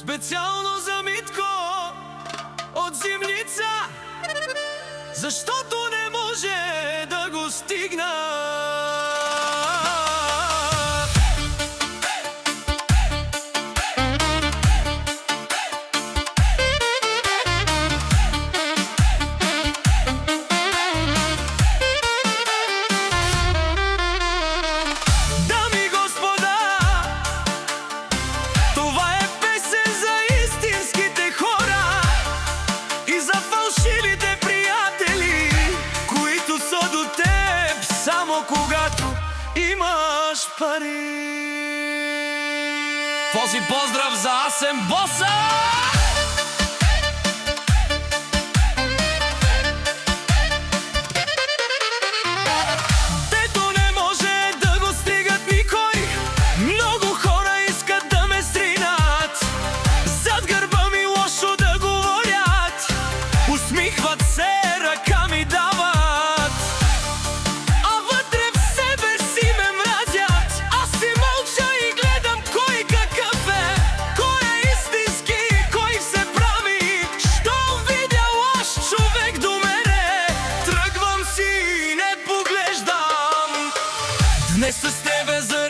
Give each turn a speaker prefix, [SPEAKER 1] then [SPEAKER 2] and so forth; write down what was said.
[SPEAKER 1] специално за Митко от Зимница, защото не може да го стигна. Когато имаш пари. Този поздрав за Асен Боса! Дето не може да го стигат никой, много хора искат да ме сринат, зад гърба ми лошо да говорят, усмихват се, ръка ми дават, днес с тебе за